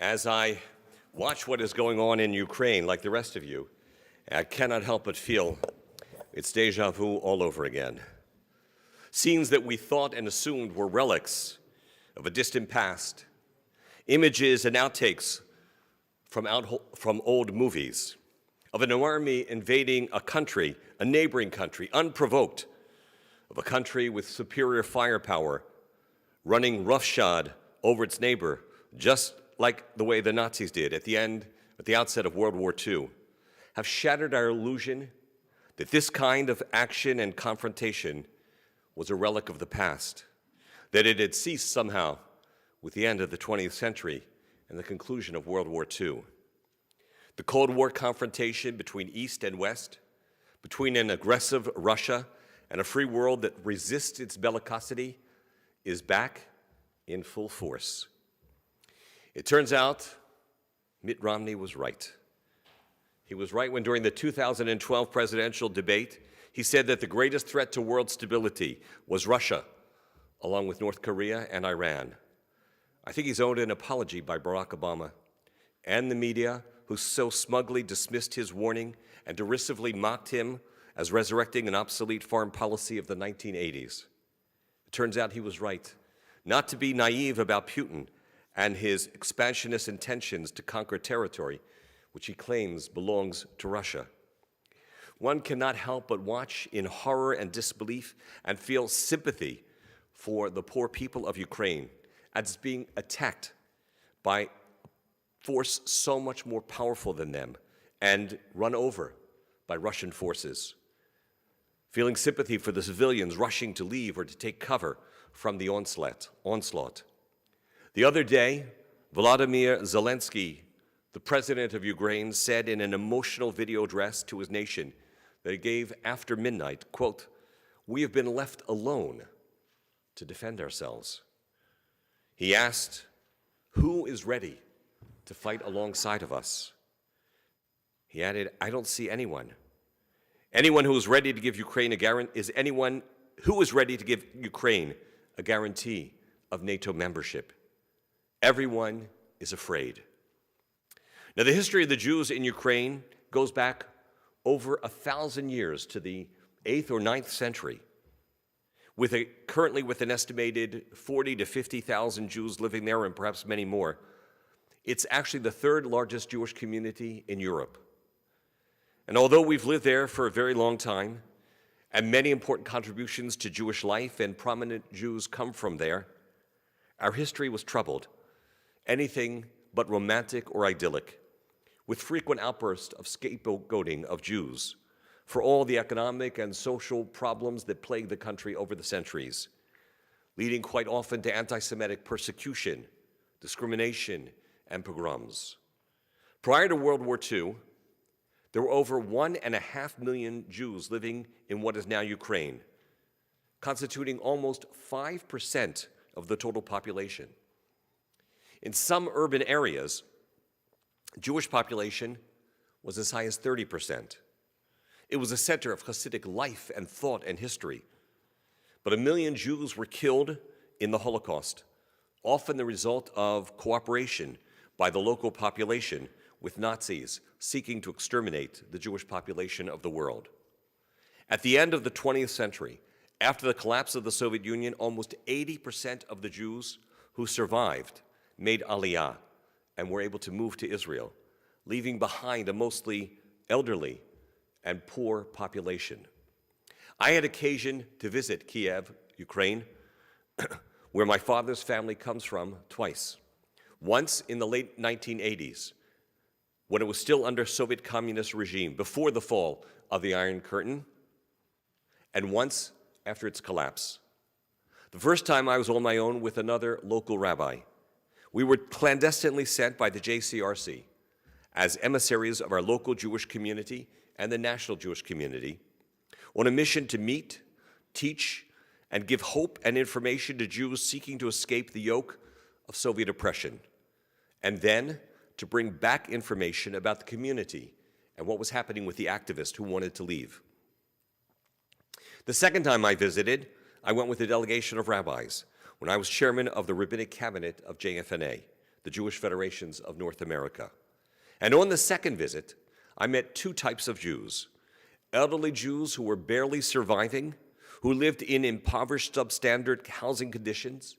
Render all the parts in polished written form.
As I watch what is going on in Ukraine, like the rest of you, I cannot help but feel it's deja vu all over again. Scenes that we thought and assumed were relics of a distant past, images and outtakes from old movies, of an army invading a country, a neighboring country, unprovoked, of a country with superior firepower, running roughshod over its neighbor, just like the way the Nazis did at the outset of World War II, have shattered our illusion that this kind of action and confrontation was a relic of the past, that it had ceased somehow with the end of the 20th century and the conclusion of World War II. The Cold War confrontation between East and West, between an aggressive Russia and a free world that resists its bellicosity, is back in full force. It turns out Mitt Romney was right. He was right when during the 2012 presidential debate, he said that the greatest threat to world stability was Russia, along with North Korea and Iran. I think he's owed an apology by Barack Obama and the media, who so smugly dismissed his warning and derisively mocked him as resurrecting an obsolete foreign policy of the 1980s. It turns out he was right, not to be naive about Putin and his expansionist intentions to conquer territory, which he claims belongs to Russia. One cannot help but watch in horror and disbelief and feel sympathy for the poor people of Ukraine as being attacked by a force so much more powerful than them and run over by Russian forces. Feeling sympathy for the civilians rushing to leave or to take cover from the onslaught. The other day, Volodymyr Zelensky, the president of Ukraine, said in an emotional video address to his nation that he gave after midnight, quote, "We have been left alone to defend ourselves." He asked, "Who is ready to fight alongside of us?" He added, "I don't see anyone. Anyone who is ready to give Ukraine who is ready to give Ukraine a guarantee of NATO membership. Everyone is afraid." Now, the history of the Jews in Ukraine goes back over 1,000 years to the 8th or 9th century, currently with an estimated 40 to 50,000 Jews living there and perhaps many more. It's actually the third largest Jewish community in Europe. And although we've lived there for a very long time, and many important contributions to Jewish life and prominent Jews come from there, our history was troubled, anything but romantic or idyllic, with frequent outbursts of scapegoating of Jews for all the economic and social problems that plagued the country over the centuries, leading quite often to anti-Semitic persecution, discrimination, and pogroms. Prior to World War II, there were over 1.5 million Jews living in what is now Ukraine, constituting almost 5% of the total population. In some urban areas, Jewish population was as high as 30%. It was a center of Hasidic life and thought and history. But 1 million Jews were killed in the Holocaust, often the result of cooperation by the local population with Nazis seeking to exterminate the Jewish population of the world. At the end of the 20th century, after the collapse of the Soviet Union, almost 80% of the Jews who survived made Aliyah and were able to move to Israel, leaving behind a mostly elderly and poor population. I had occasion to visit Kiev, Ukraine, where my father's family comes from, twice. Once in the late 1980s, when it was still under Soviet communist regime, before the fall of the Iron Curtain, and once after its collapse. The first time I was on my own with another local rabbi. We were clandestinely sent by the JCRC as emissaries of our local Jewish community and the national Jewish community on a mission to meet, teach, and give hope and information to Jews seeking to escape the yoke of Soviet oppression, and then to bring back information about the community and what was happening with the activists who wanted to leave. The second time I visited, I went with a delegation of rabbis when I was chairman of the rabbinic cabinet of JFNA, the Jewish Federations of North America. And on the second visit, I met two types of Jews: elderly Jews who were barely surviving, who lived in impoverished substandard housing conditions,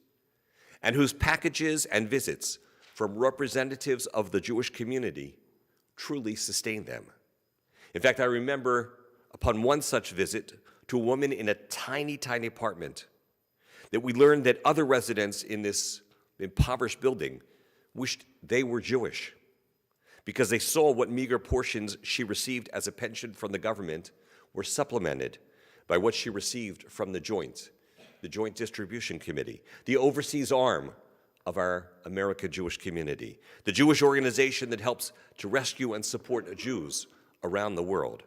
and whose packages and visits from representatives of the Jewish community truly sustained them. In fact, I remember upon one such visit to a woman in a tiny, tiny apartment that we learned that other residents in this impoverished building wished they were Jewish because they saw what meager portions she received as a pension from the government were supplemented by what she received from the Joint Distribution Committee, the overseas arm of our American Jewish community, the Jewish organization that helps to rescue and support Jews around the world.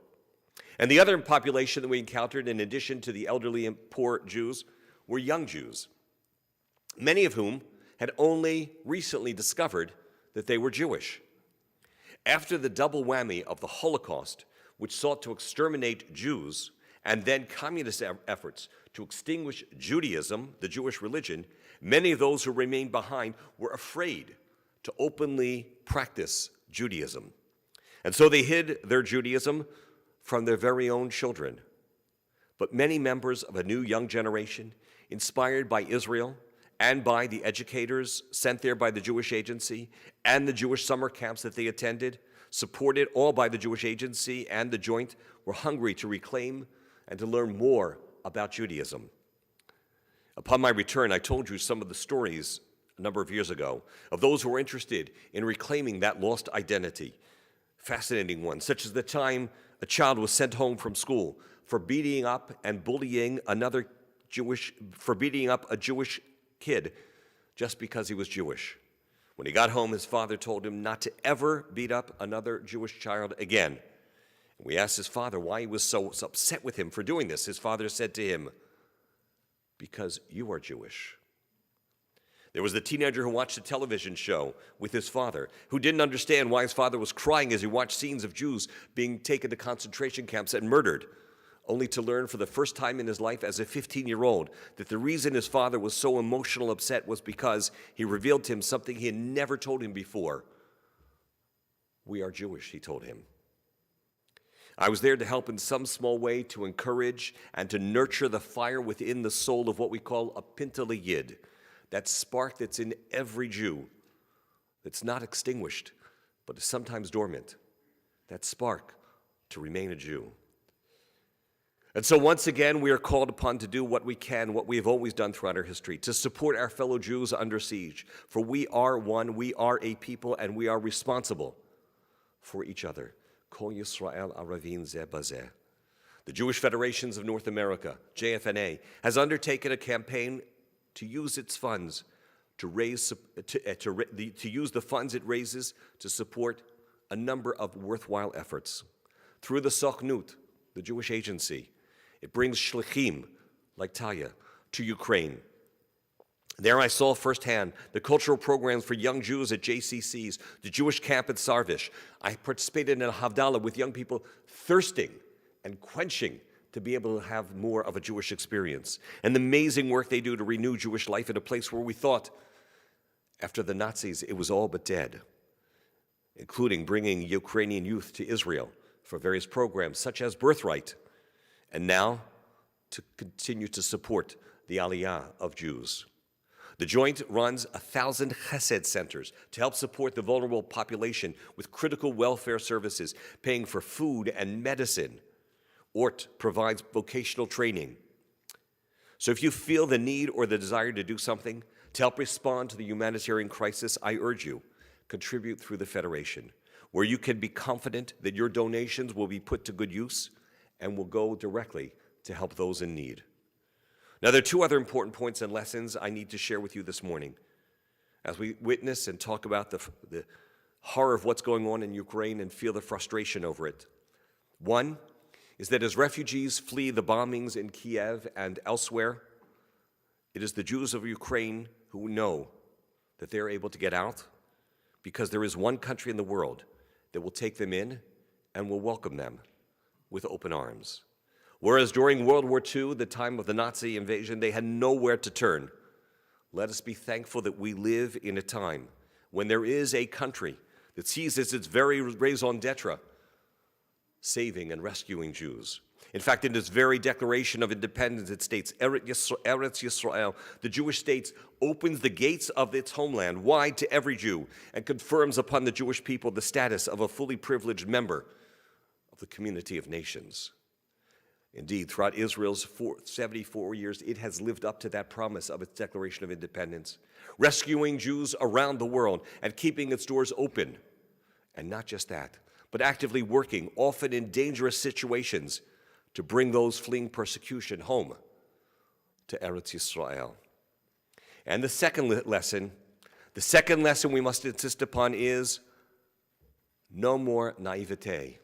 And the other population that we encountered, in addition to the elderly and poor Jews, were young Jews, many of whom had only recently discovered that they were Jewish. After the double whammy of the Holocaust, which sought to exterminate Jews, and then communist efforts to extinguish Judaism, the Jewish religion, many of those who remained behind were afraid to openly practice Judaism. And so they hid their Judaism from their very own children. But many members of a new young generation, inspired by Israel and by the educators sent there by the Jewish Agency and the Jewish summer camps that they attended, supported all by the Jewish Agency and the Joint, were hungry to reclaim and to learn more about Judaism. Upon my return, I told you some of the stories a number of years ago of those who were interested in reclaiming that lost identity. Fascinating ones, such as the time a child was sent home from school for beating up and bullying a Jewish kid just because he was Jewish. When he got home, his father told him not to ever beat up another Jewish child again. We asked his father why he was so upset with him for doing this. His father said to him, "Because you are Jewish." There was the teenager who watched a television show with his father, who didn't understand why his father was crying as he watched scenes of Jews being taken to concentration camps and murdered, only to learn for the first time in his life as a 15-year-old that the reason his father was so emotional upset was because he revealed to him something he had never told him before. "We are Jewish," he told him. I was there to help in some small way to encourage and to nurture the fire within the soul of what we call a pintele yid, that spark that's in every Jew, that's not extinguished, but is sometimes dormant, that spark to remain a Jew. And so once again, we are called upon to do what we can, what we have always done throughout our history, to support our fellow Jews under siege. For we are one, we are a people, and we are responsible for each other. Kol Yisrael Aravin Zeh Bazeh. The Jewish Federations of North America, JFNA, has undertaken a campaign to use its funds to use the funds it raises to support a number of worthwhile efforts. Through the Sochnut, the Jewish Agency, it brings shlichim, like Taya, to Ukraine. There I saw firsthand the cultural programs for young Jews at JCCs, the Jewish camp at Sarvish. I participated in a Havdalah with young people thirsting and quenching to be able to have more of a Jewish experience. And the amazing work they do to renew Jewish life in a place where we thought, after the Nazis, it was all but dead, including bringing Ukrainian youth to Israel for various programs such as Birthright, and now to continue to support the Aliyah of Jews. The Joint runs 1,000 chesed centers to help support the vulnerable population with critical welfare services, paying for food and medicine. ORT provides vocational training. So if you feel the need or the desire to do something to help respond to the humanitarian crisis, I urge you, contribute through the Federation, where you can be confident that your donations will be put to good use and will go directly to help those in need. Now, there are two other important points and lessons I need to share with you this morning as we witness and talk about the horror of what's going on in Ukraine and feel the frustration over it. One is that as refugees flee the bombings in Kiev and elsewhere, it is the Jews of Ukraine who know that they're able to get out because there is one country in the world that will take them in and will welcome them with open arms. Whereas during World War II, the time of the Nazi invasion, they had nowhere to turn. Let us be thankful that we live in a time when there is a country that sees as its very raison d'etre saving and rescuing Jews. In fact, in this very Declaration of Independence, it states, Eretz Yisrael, the Jewish state opens the gates of its homeland wide to every Jew and confirms upon the Jewish people the status of a fully privileged member of the community of nations. Indeed, throughout Israel's 74 years, it has lived up to that promise of its Declaration of Independence, rescuing Jews around the world and keeping its doors open. And not just that, but actively working, often in dangerous situations, to bring those fleeing persecution home to Eretz Yisrael. And the second lesson we must insist upon is no more naivete.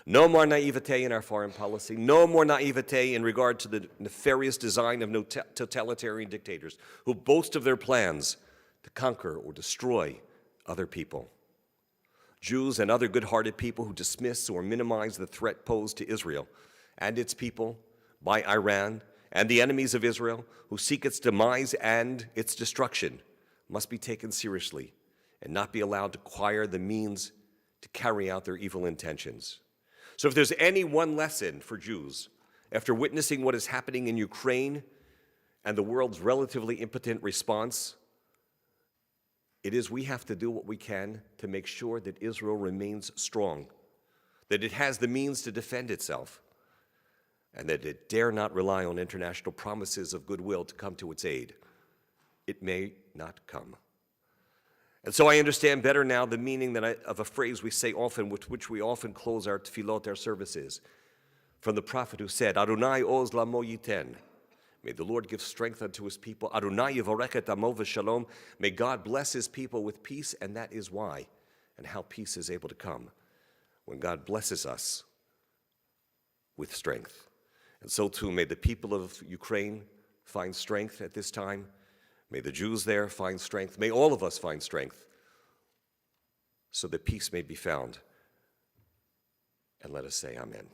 No more naivete in our foreign policy. No more naivete in regard to the nefarious design of totalitarian dictators who boast of their plans to conquer or destroy other people. Jews and other good-hearted people who dismiss or minimize the threat posed to Israel and its people by Iran and the enemies of Israel who seek its demise and its destruction must be taken seriously and not be allowed to acquire the means to carry out their evil intentions. So if there's any one lesson for Jews, after witnessing what is happening in Ukraine and the world's relatively impotent response, it is we have to do what we can to make sure that Israel remains strong, that it has the means to defend itself, and that it dare not rely on international promises of goodwill to come to its aid. It may not come. And so I understand better now the meaning of a phrase we say often, with which we often close our tefillot, our services, from the prophet who said, Adonai oz lamo yiten. May the Lord give strength unto his people. Adonai yivorech et amo v'shalom. May God bless his people with peace, and that is why and how peace is able to come, when God blesses us with strength. And so too may the people of Ukraine find strength at this time. May the Jews there find strength. May all of us find strength so that peace may be found. And let us say amen.